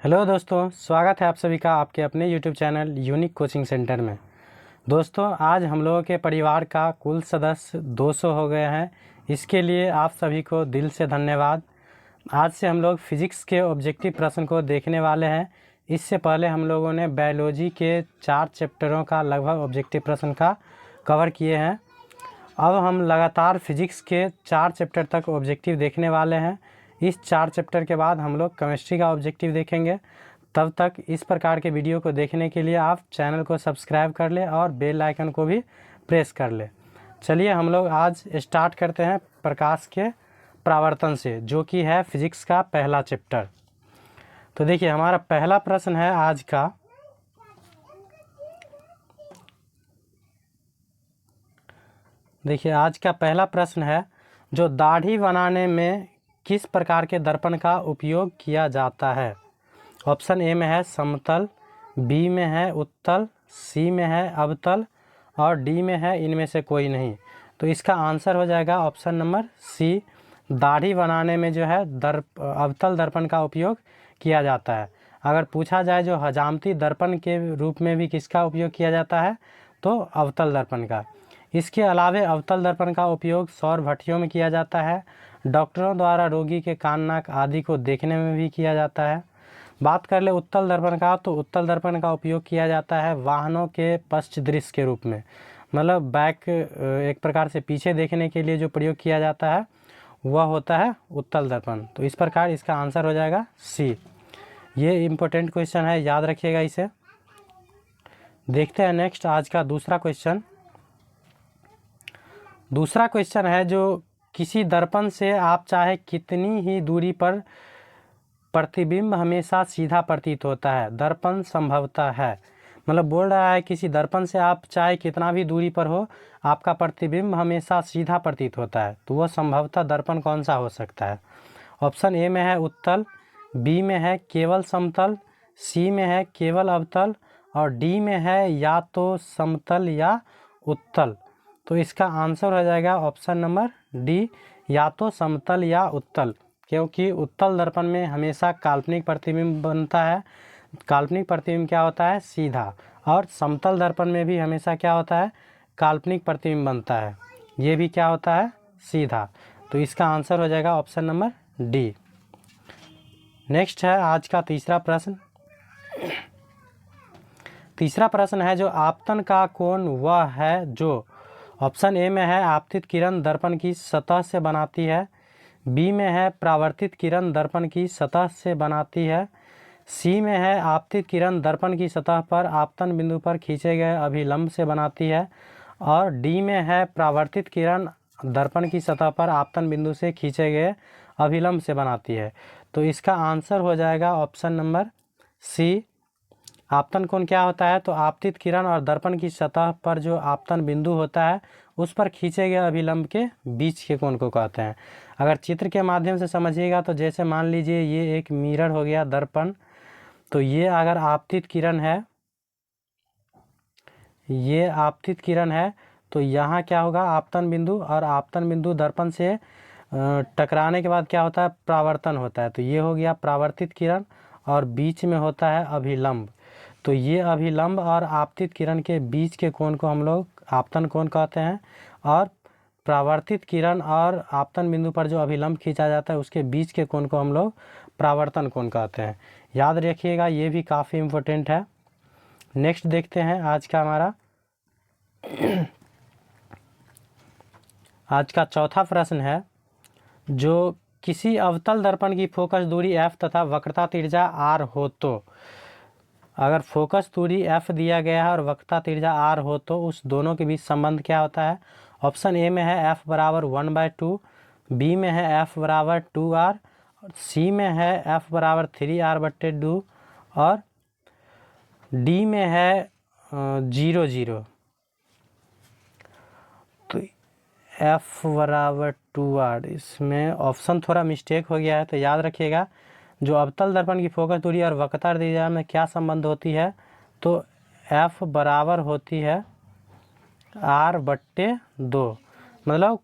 Hello दोस्तों, स्वागत है आप सभी का आपके अपने YouTube channel unique coaching centre में। दोस्तों, आज हम लोगों के परिवार का कुल सदस्य 200 हो गए हैं। इसके लिए आप सभी को दिल से धन्यवाद। आज से हम लोग फिजिक्स के ऑब्जेक्टिव प्रश्न को देखने वाले हैं। इससे पहले हम लोगों ने बायोलॉजी के 4 चैप्टरों का लगभग ऑब्जेक्टिव प्रश्न का कवर किए हैं। अब हम लगातार फिजिक्स के 4 चैप्टर तक ऑब्जेक्टिव देखने वाले हैं। इस 4 चैप्टर के बाद हम लोग केमिस्ट्री का ऑब्जेक्टिव देखेंगे। तब तक इस प्रकार के वीडियो को देखने के लिए आप चैनल को सब्सक्राइब कर लें और बेल आइकन को भी प्रेस कर लें। चलिए हम लोग आज स्टार्ट करते हैं प्रकाश के परावर्तन से, जो कि है फिजिक्स का पहला चैप्टर। तो देखिए, हमारा पहला प्रश्न है आज का। देखिए, आज का पहला प्रश्न है, जो दाढ़ी बनाने में किस प्रकार के दर्पण का उपयोग किया जाता है। ऑप्शन ए में है समतल, बी में है उत्तल, सी में है अवतल और डी में है इनमें से कोई नहीं। तो इसका आंसर हो जाएगा ऑप्शन नंबर सी। दाढ़ी बनाने में जो है अवतल दर्पण का उपयोग किया जाता है। अगर पूछा जाए जो हजामती दर्पण के रूप में भी किसका उपयोग किया जाता है, तो अवतल दर्पण का। इसके अलावे अवतल दर्पण का उपयोग सौर भट्टियों में किया जाता है। डॉक्टरों द्वारा रोगी के कान नाक आदि को देखने में भी किया जाता है। बात कर ले उत्तल दर्पण का, तो उत्तल दर्पण का उपयोग किया जाता है वाहनों के पश्च दृश्य के रूप में, मतलब बैक, एक प्रकार से पीछे देखने के लिए जो प्रयोग किया जाता है वह होता है उत्तल दर्पण। तो इस प्रकार इसका आंसर हो जाएगा सी। ये इम्पोर्टेंट क्वेश्चन है, याद रखिएगा इसे। देखते हैं नेक्स्ट आज का दूसरा क्वेश्चन। दूसरा क्वेश्चन है, जो किसी दर्पण से आप चाहे कितनी ही दूरी पर प्रतिबिंब हमेशा सीधा प्रतीत होता है, दर्पण संभवतः है। मतलब बोल रहा है किसी दर्पण से आप चाहे कितना भी दूरी पर हो, आपका प्रतिबिंब हमेशा सीधा प्रतीत होता है, तो वह संभवतः दर्पण कौन सा हो सकता है। ऑप्शन ए में है उत्तल, बी में है केवल समतल, सी में है केवल अवतल और डी में है या तो समतल या उत्तल। तो इसका आंसर हो जाएगा ऑप्शन नंबर डी, या तो समतल या उत्तल, क्योंकि उत्तल दर्पण में हमेशा काल्पनिक प्रतिबिंब बनता है। काल्पनिक प्रतिबिंब क्या होता है, सीधा, और समतल दर्पण में भी हमेशा क्या होता है, काल्पनिक प्रतिबिंब बनता है, ये भी क्या होता है, सीधा। तो इसका आंसर हो जाएगा ऑप्शन नंबर डी। नेक्स्ट है आज का तीसरा प्रश्न। तीसरा प्रश्न है, जो आपतन का कोण वह है जो, ऑप्शन ए में है आपतित किरण दर्पण की सतह से बनाती है, बी में है परावर्तित किरण दर्पण की सतह से बनाती है, सी में है आपतित किरण दर्पण की सतह पर आपतन बिंदु पर खींचे गए अभिलंब से बनाती है और डी में है परावर्तित किरण दर्पण की सतह पर आपतन बिंदु से खींचे गए अभिलंब से बनाती है। तो इसका आंसर हो जाएगा ऑप्शन नंबर सी। आपतन कोण क्या होता है, तो आपतित किरण और दर्पण की सतह पर जो आपतन बिंदु होता है उस पर खींचे गए अभिलंब के बीच के कोण को कहते हैं। अगर चित्र के माध्यम से समझिएगा तो जैसे मान लीजिए ये एक मिरर हो गया, दर्पण, तो ये अगर आपतित किरण है, ये आपतित किरण है, तो यहाँ क्या होगा, आपतन बिंदु, और आपतन बिंदु दर्पण से टकराने के बाद क्या होता है, परावर्तन होता है। तो ये हो गया परावर्तित किरण और बीच में होता है अभिलंब। तो ये अभिलंब और आपतित किरण के बीच के कोण को हम लोग आपतन कोण कहते हैं, और परावर्तित किरण और आपतन बिंदु पर जो अभिलंब खींचा जाता है उसके बीच के कोण को हम लोग परावर्तन कोण कहते हैं। याद रखिएगा, ये भी काफ़ी इम्पोर्टेंट है। नेक्स्ट देखते हैं आज का हमारा आज का चौथा प्रश्न है, जो किसी अवतल दर्पण की फोकस दूरी f तथा वक्रता त्रिज्या r हो, तो अगर फोकस दूरी f दिया गया है और वक्रता त्रिज्या r हो तो उस दोनों के बीच संबंध क्या होता है। ऑप्शन ए में है f बराबर 1/2, बी में है f बराबर 2r, सी में है f बराबर 3r/2 और डी में है 0, 0। तो f बराबर 2r, इसमें ऑप्शन थोड़ा मिस्टेक हो गया है, तो याद रखिएगा जो अवतल दर्पण की फोकस दूरी और वक्रता त्रिज्या में क्या संबंध होती है, तो f बराबर होती है r/2। मतलब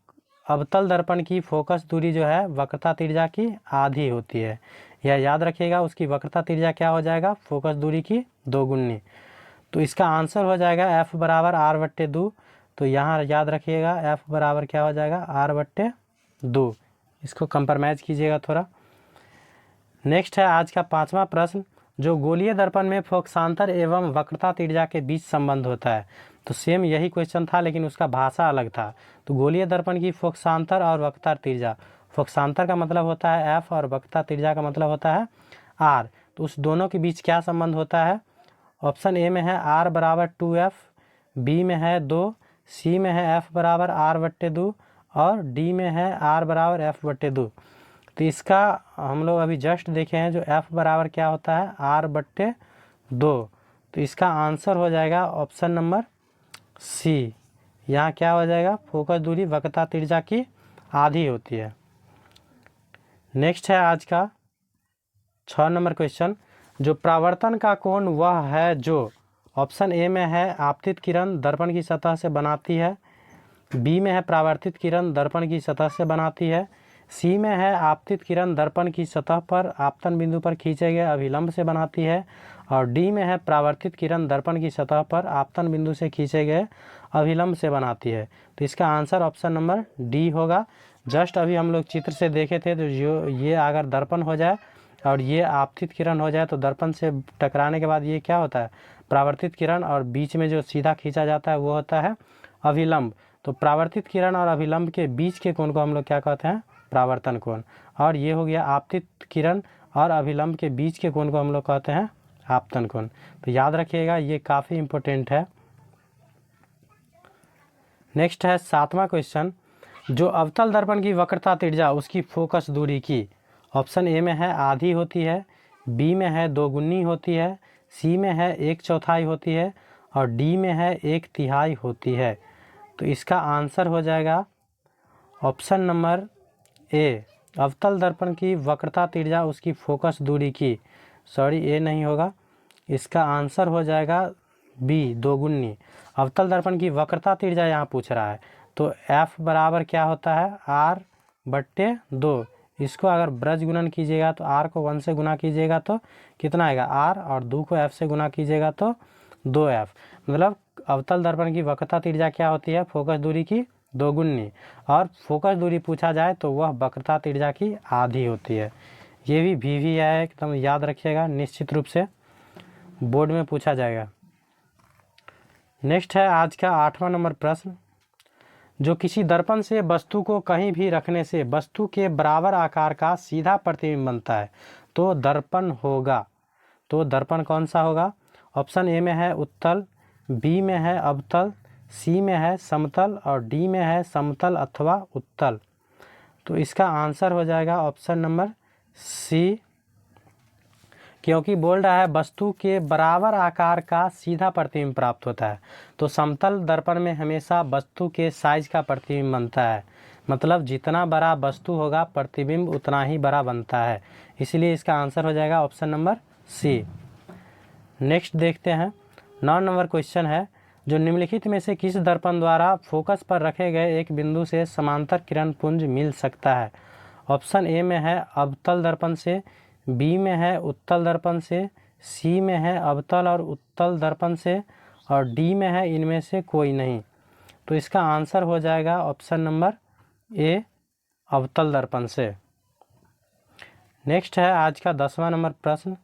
अवतल दर्पण की फोकस दूरी जो है वक्रता त्रिज्या की आधी होती है, यह याद रखिएगा। उसकी वक्रता त्रिज्या क्या हो जाएगा, फोकस दूरी की दोगुनी। तो इसका आंसर हो जाएगा F बराबर R/2। तो यहाँ याद रखिएगा F बराबर क्या हो जाएगा, R/2। इसको कंप्रोमाइज कीजिएगा थोड़ा। नेक्स्ट है आज का 5वां प्रश्न, जो गोलीय दर्पण में फोकसांतर एवं वक्रता त्रिज्या के बीच संबंध होता है। तो सेम यही क्वेश्चन था लेकिन उसका भाषा अलग था। तो गोलीय दर्पण की फोकसांतर और वक्रता त्रिज्या, फोकसांतर का मतलब होता है F और वक्रता त्रिज्या का मतलब होता है R। तो उस दोनों के बीच क्या संबंध होता है। ऑप्शन ए में है R बराबर 2F, बी में है 2, सी में है F बराबर R/2 और डी में है R बराबर F/2। तो इसका हम लोग अभी जस्ट देखे हैं, जो F बराबर क्या होता है, R/2। तो इसका आंसर हो जाएगा ऑप्शन नंबर सी। यहाँ क्या हो जाएगा, फोकस दूरी वक्रता त्रिज्या की आधी होती है। नेक्स्ट है आज का 6 नंबर क्वेश्चन, जो परावर्तन का कोण वह है जो ऑप्शन ए में है आपतित किरण दर्पण की सतह से बनाती है, बी में है परावर्तित किरण दर्पण की सतह से बनाती है, सी में है आपतित किरण दर्पण की सतह पर आपतन बिंदु पर खींचे गए अभिलंब से बनाती है, और डी में है परावर्तित किरण दर्पण की सतह पर आपतन बिंदु से खींचे गए अभिलंब से बनाती है। तो इसका आंसर ऑप्शन नंबर डी होगा। जस्ट अभी हम लोग चित्र से देखे थे, तो जो ये अगर दर्पण हो जाए और ये आपतित किरण हो जाए तो दर्पण से टकराने के बाद ये क्या होता है, परावर्तित किरण, और बीच में जो सीधा खींचा जाता है वो होता है अभिलंब। तो परावर्तित किरण और अभिलंब के बीच के कोण को हम लोग क्या कहते हैं, परावर्तन कोण। और ये हो गया आपतित किरण और अभिलंब के बीच के कोण को हम लोग कहते हैं आपतन कोण। तो याद रखिएगा, ये काफ़ी इम्पोर्टेंट है। नेक्स्ट है 7वां क्वेश्चन, जो अवतल दर्पण की वक्रता त्रिज्या उसकी फोकस दूरी की ऑप्शन ए में है आधी होती है, बी में है दोगुनी होती है, सी में है 1/4 होती है और डी में है 1/3 होती है। तो इसका आंसर हो जाएगा ऑप्शन नंबर ए, अवतल दर्पण की वक्रता त्रिज्या उसकी फोकस दूरी की, सॉरी ए नहीं होगा, इसका आंसर हो जाएगा बी, दोगुनी। अवतल दर्पण की वक्रता त्रिज्या यहाँ पूछ रहा है, तो F बराबर क्या होता है, R/2। इसको अगर ब्रज गुणन कीजिएगा तो R को 1 से गुना कीजिएगा तो कितना आएगा R, और 2 को F से गुना कीजिएगा तो 2F। मतलब अवतल दर्पण की वक्रता त्रिज्या क्या होती है, फोकस दूरी की दोगुनी, और फोकस दूरी पूछा जाए तो वह वक्रता त्रिज्या की आधी होती है। ये भी VV है, एकदम याद रखिएगा, निश्चित रूप से बोर्ड में पूछा जाएगा। नेक्स्ट है आज का 8वां नंबर प्रश्न, जो किसी दर्पण से वस्तु को कहीं भी रखने से वस्तु के बराबर आकार का सीधा प्रतिबिंब बनता है तो दर्पण होगा। तो दर्पण कौन सा होगा। ऑप्शन ए में है उत्तल, बी में है अवतल, सी में है समतल और डी में है समतल अथवा उत्तल। तो इसका आंसर हो जाएगा ऑप्शन नंबर सी, क्योंकि बोल रहा है वस्तु के बराबर आकार का सीधा प्रतिबिंब प्राप्त होता है। तो समतल दर्पण में हमेशा वस्तु के साइज का प्रतिबिंब बनता है, मतलब जितना बड़ा वस्तु होगा प्रतिबिंब उतना ही बड़ा बनता है, इसलिए इसका आंसर हो जाएगा ऑप्शन नंबर सी। नेक्स्ट देखते हैं 9 नंबर क्वेश्चन है, जो निम्नलिखित में से किस दर्पण द्वारा फोकस पर रखे गए एक बिंदु से समांतर किरण पुंज मिल सकता है। ऑप्शन ए में है अवतल दर्पण से, बी में है उत्तल दर्पण से, सी में है अवतल और उत्तल दर्पण से और डी में है इनमें से कोई नहीं। तो इसका आंसर हो जाएगा ऑप्शन नंबर ए, अवतल दर्पण से। नेक्स्ट है आज का 10वां नंबर प्रश्न,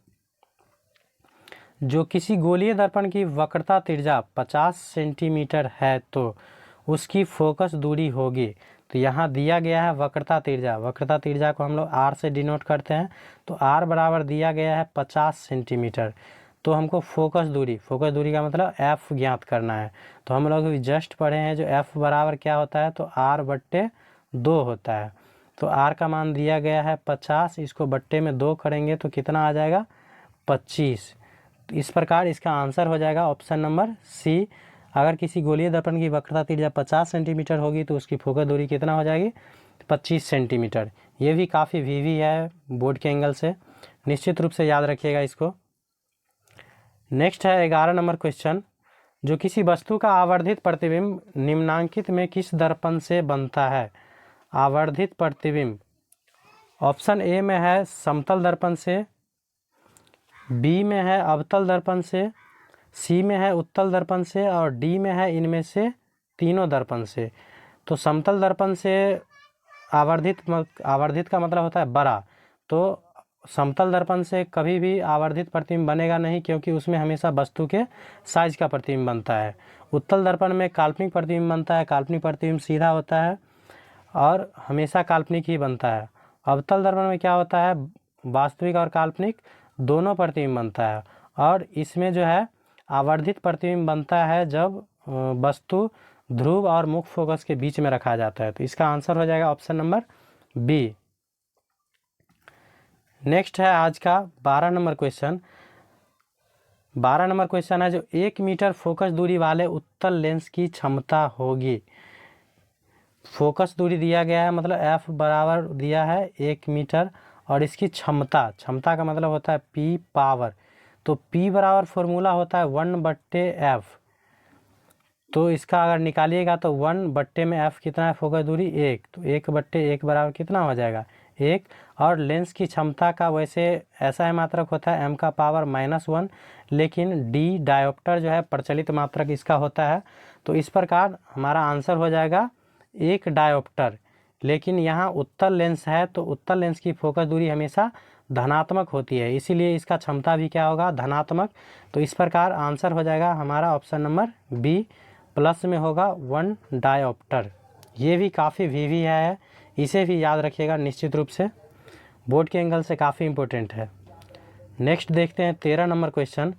जो किसी गोलीय दर्पण की वक्रता त्रिज्या 50 सेंटीमीटर है तो उसकी फोकस दूरी होगी। तो यहाँ दिया गया है वक्रता त्रिज्या, वक्रता त्रिज्या को हम लोग R से डिनोट करते हैं, तो R बराबर दिया गया है 50 सेंटीमीटर। तो हमको फोकस दूरी का मतलब F ज्ञात करना है। तो हम लोग जस्ट पढ़े हैं, जो F बराबर क्या होता है, तो R/2 होता है। तो R का मान दिया गया है 50, इसको बट्टे में 2 करेंगे तो कितना आ जाएगा, 25। तो इस प्रकार इसका आंसर हो जाएगा ऑप्शन नंबर सी। अगर किसी गोलीय दर्पण की वक्रता त्रिज्या 50 सेंटीमीटर होगी तो उसकी फोकस दूरी कितना हो जाएगी, 25 सेंटीमीटर। ये भी काफ़ी VV है बोर्ड के एंगल से, निश्चित रूप से याद रखिएगा इसको। नेक्स्ट है 11 नंबर क्वेश्चन, जो किसी वस्तु का आवर्धित प्रतिबिंब निम्नांकित में किस दर्पण से बनता है। आवर्धित प्रतिबिंब ऑप्शन ए में है समतल दर्पण से, बी में है अवतल दर्पण से, सी में है उत्तल दर्पण से और डी में है इनमें से तीनों दर्पण से। तो समतल दर्पण से आवर्धित का मतलब होता है बड़ा, तो समतल दर्पण से कभी भी आवर्धित प्रतिबिंब बनेगा नहीं, क्योंकि उसमें हमेशा वस्तु के साइज का प्रतिबिंब बनता है। उत्तल दर्पण में काल्पनिक प्रतिबिंब बनता है, काल्पनिक प्रतिबिंब सीधा होता है और हमेशा काल्पनिक ही बनता है। अवतल दर्पण में क्या होता है, वास्तविक और काल्पनिक दोनों प्रतिबिंब बनता है, और इसमें जो है आवर्धित प्रतिबिंब बनता है जब वस्तु ध्रुव और मुख्य फोकस के बीच में रखा जाता है। तो इसका आंसर हो जाएगा ऑप्शन नंबर बी। नेक्स्ट है आज का 12 नंबर क्वेश्चन। 12 नंबर क्वेश्चन है जो 1 मीटर फोकस दूरी वाले उत्तल लेंस की क्षमता होगी। फोकस दूरी दिया गया है, मतलब एफ बराबर दिया है 1 मीटर, और इसकी क्षमता का मतलब होता है पी पावर। तो पी बराबर फॉर्मूला होता है 1/f। तो इसका अगर निकालिएगा तो 1/में एफ कितना है, फोकस दूरी 1, तो 1/1 बराबर कितना हो जाएगा 1। और लेंस की क्षमता का वैसे ऐसा है मात्रक होता है m का पावर -1, लेकिन डी डायोप्टर जो है प्रचलित मात्रक इसका होता है। तो इस प्रकार हमारा आंसर हो जाएगा 1 डायोप्टर। लेकिन यहाँ उत्तल लेंस है, तो उत्तल लेंस की फोकस दूरी हमेशा धनात्मक होती है, इसीलिए इसका क्षमता भी क्या होगा, धनात्मक। तो इस प्रकार आंसर हो जाएगा हमारा ऑप्शन नंबर बी, प्लस में होगा 1 डायोप्टर। ये भी काफ़ी वीवी है, इसे भी याद रखिएगा निश्चित रूप से, बोर्ड के एंगल से काफ़ी इम्पोर्टेंट है। नेक्स्ट देखते हैं 13 नंबर क्वेश्चन।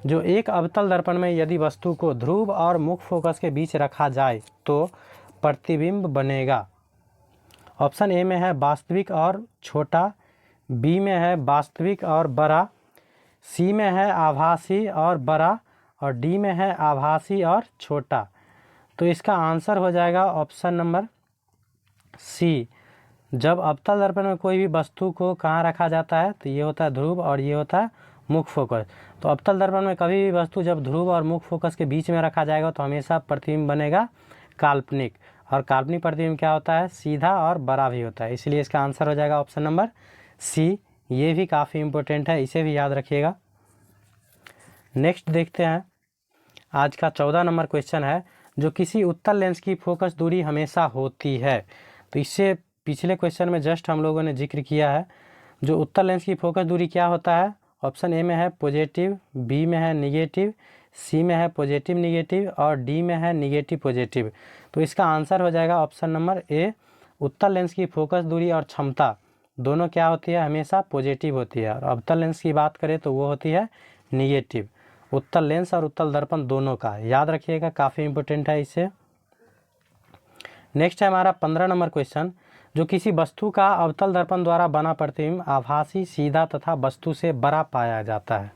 जो एक अवतल दर्पण में यदि वस्तु को ध्रुव और मुख्य फोकस के बीच रखा जाए तो प्रतिबिंब बनेगा। ऑप्शन ए में है वास्तविक और छोटा, बी में है वास्तविक और बड़ा, सी में है आभासी और बड़ा, और डी में है आभासी और छोटा। तो इसका आंसर हो जाएगा ऑप्शन नंबर सी। जब अवतल दर्पण में कोई भी वस्तु को कहाँ रखा जाता है, तो ये होता है ध्रुव और ये होता है मुख्य फोकस। तो अवतल दर्पण में कभी भी वस्तु जब ध्रुव और मुख्य फोकस के बीच में रखा जाएगा तो हमेशा प्रतिबिंब बनेगा काल्पनिक, और काल्पनिक प्रतिबिंब क्या होता है, सीधा और बड़ा भी होता है, इसलिए इसका आंसर हो जाएगा ऑप्शन नंबर सी। ये भी काफ़ी इम्पोर्टेंट है, इसे भी याद रखिएगा। नेक्स्ट देखते हैं आज का 14 नंबर क्वेश्चन है। जो किसी उत्तल लेंस की फोकस दूरी हमेशा होती है, तो इससे पिछले क्वेश्चन में जस्ट हम लोगों ने जिक्र किया है। जो उत्तल लेंस की फोकस दूरी क्या होता है, ऑप्शन ए में है पॉजिटिव, बी में है निगेटिव, सी में है पॉजिटिव निगेटिव और डी में है निगेटिव पॉजिटिव। तो इसका आंसर हो जाएगा ऑप्शन नंबर ए। उत्तल लेंस की फोकस दूरी और क्षमता दोनों क्या होती है, हमेशा पॉजिटिव होती है, और अवतल लेंस की बात करें तो वो होती है निगेटिव। उत्तल लेंस और उत्तल दर्पण दोनों का याद रखिएगा, काफ़ी इंपॉर्टेंट है इसे। नेक्स्ट है हमारा 15 नंबर क्वेश्चन। जो किसी वस्तु का अवतल दर्पण द्वारा बना प्रतिबिंब आभासी, सीधा तथा वस्तु से बड़ा पाया जाता है,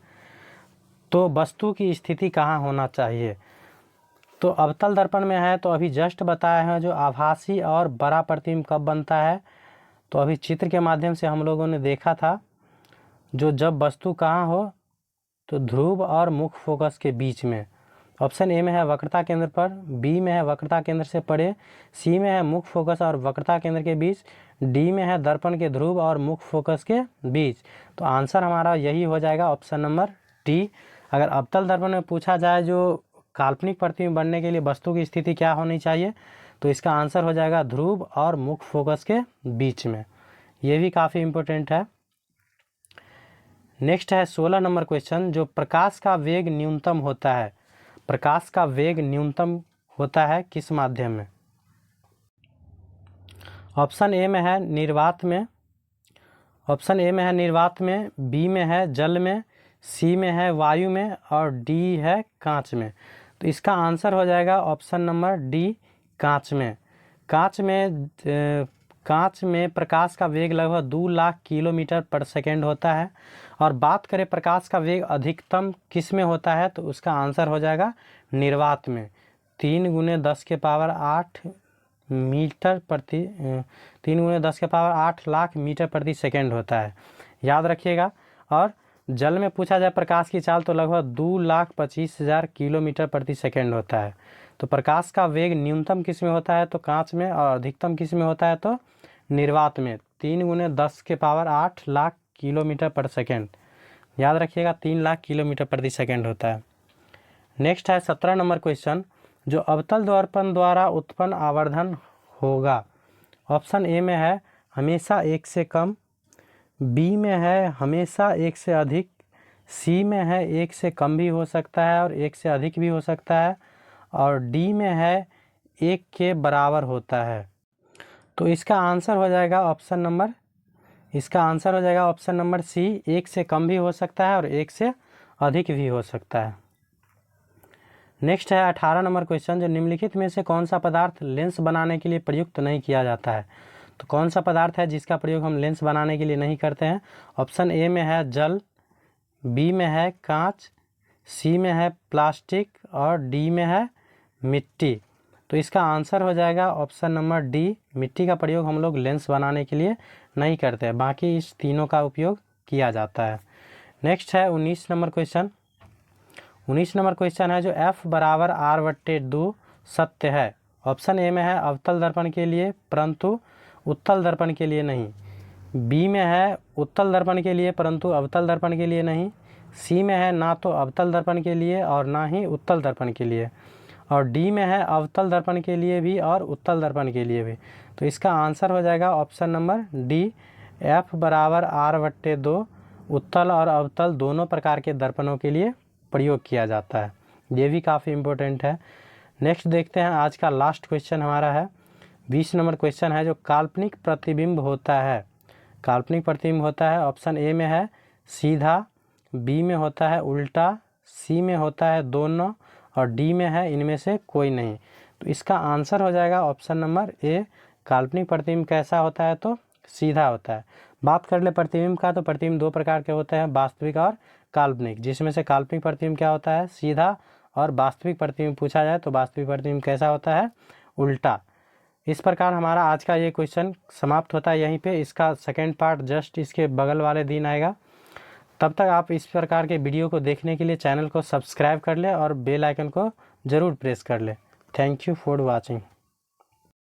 तो वस्तु की स्थिति कहाँ होना चाहिए। तो अवतल दर्पण में है, तो अभी जस्ट बताया है जो आभासी और बड़ा प्रतिबिंब कब बनता है, तो अभी चित्र के माध्यम से हम लोगों ने देखा था। जो जब वस्तु कहाँ हो, तो ध्रुव और मुख्य फोकस के बीच में। ऑप्शन ए में है वक्रता केंद्र पर, बी में है वक्रता केंद्र से परे, सी में है मुख्य फोकस और वक्रता केंद्र के बीच, डी में है दर्पण के ध्रुव और मुख्य फोकस के बीच। तो आंसर हमारा यही हो जाएगा ऑप्शन नंबर डी। अगर अवतल दर्पण में पूछा जाए जो काल्पनिक प्रतिबिंब बनने के लिए वस्तु की स्थिति क्या होनी चाहिए, तो इसका आंसर हो जाएगा ध्रुव और मुख्य फोकस के बीच में। ये भी काफ़ी इम्पोर्टेंट है। नेक्स्ट है 16 नंबर क्वेश्चन। जो प्रकाश का वेग न्यूनतम होता है, प्रकाश का वेग न्यूनतम होता है किस माध्यम में। ऑप्शन ए में है निर्वात में, ऑप्शन ए में है निर्वात में, बी में है जल में, सी में है वायु में और डी है कांच में। तो इसका आंसर हो जाएगा ऑप्शन नंबर डी, कांच में। कांच में प्रकाश का वेग लगभग 2 लाख किलोमीटर पर सेकेंड होता है। और बात करें प्रकाश का वेग अधिकतम किस में होता है, तो उसका आंसर हो जाएगा निर्वात में। 3 × 10⁸ मीटर प्रति 3 × 10⁸ लाख मीटर प्रति सेकेंड होता है, याद रखिएगा। और जल में पूछा जाए प्रकाश की चाल, तो लगभग 2,25,000 किलोमीटर प्रति सेकेंड होता है। तो प्रकाश का वेग न्यूनतम किस में होता है, तो कांच में, और अधिकतम किस में होता है, तो निर्वात में। 3×10⁸ लाख किलोमीटर पर सेकेंड। याद रखिएगा 3 लाख किलोमीटर प्रति सेकेंड होता है। नेक्स्ट है 17 नंबर क्वेश्चन, जो अवतल दर्पण द्वारा उत्पन्न आवर्धन होगा। ऑप्शन ए में है हमेशा 1 से कम, बी में है हमेशा 1 से अधिक, सी में है 1 से कम भी हो सकता है और 1 से अधिक भी हो सकता है, और डी में है 1 के बराबर होता है। तो इसका आंसर हो जाएगा ऑप्शन नंबर सी, 1 से कम भी हो सकता है और 1 से अधिक भी हो सकता है। नेक्स्ट है 18 नंबर क्वेश्चन, जो निम्नलिखित में से कौन सा पदार्थ लेंस बनाने के लिए प्रयुक्त नहीं किया जाता है। तो कौन सा पदार्थ है जिसका प्रयोग हम लेंस बनाने के लिए नहीं करते हैं। ऑप्शन ए में है जल, बी में है कांच, सी में है प्लास्टिक और डी में है मिट्टी। तो इसका आंसर हो जाएगा ऑप्शन नंबर डी, मिट्टी का प्रयोग हम लोग लेंस बनाने के लिए नहीं करते हैं, बाकी इस तीनों का उपयोग किया जाता है। नेक्स्ट है 19 नंबर क्वेश्चन। 19 नंबर क्वेश्चन है, जो f बराबर r/2 सत्य है। ऑप्शन ए में है अवतल दर्पण के लिए परंतु उत्तल दर्पण के लिए नहीं, बी में है उत्तल दर्पण के लिए परंतु अवतल दर्पण के लिए नहीं, सी में है ना तो अवतल दर्पण के लिए और ना ही उत्तल दर्पण के लिए, और डी में है अवतल दर्पण के लिए भी और उत्तल दर्पण के लिए भी। तो इसका आंसर हो जाएगा ऑप्शन नंबर डी, f बराबर r/2 उत्तल और अवतल दोनों प्रकार के दर्पणों के लिए प्रयोग किया जाता है। ये भी काफ़ी इम्पोर्टेंट है। नेक्स्ट देखते हैं, आज का लास्ट क्वेश्चन हमारा है 20 नंबर क्वेश्चन है, जो काल्पनिक प्रतिबिंब होता है। काल्पनिक प्रतिबिंब होता है, ऑप्शन ए में है सीधा, बी में होता है उल्टा, सी में होता है दोनों और डी में है इनमें से कोई नहीं। तो इसका आंसर हो जाएगा ऑप्शन नंबर ए, काल्पनिक प्रतिबिंब कैसा होता है तो सीधा होता है। बात कर ले प्रतिबिंब का, तो प्रतिबिंब 2 प्रकार के होते हैं, वास्तविक और काल्पनिक, जिसमें से काल्पनिक प्रतिबिंब क्या होता है सीधा, और वास्तविक प्रतिबिंब पूछा जाए तो वास्तविक प्रतिबिंब कैसा होता है उल्टा। इस प्रकार हमारा आज का ये क्वेश्चन समाप्त होता है यहीं पे। इसका सेकेंड पार्ट जस्ट इसके बगल वाले दिन आएगा। तब तक आप इस प्रकार के वीडियो को देखने के लिए चैनल को सब्सक्राइब कर ले और बेल आइकन को ज़रूर प्रेस कर ले। Thank you for watching.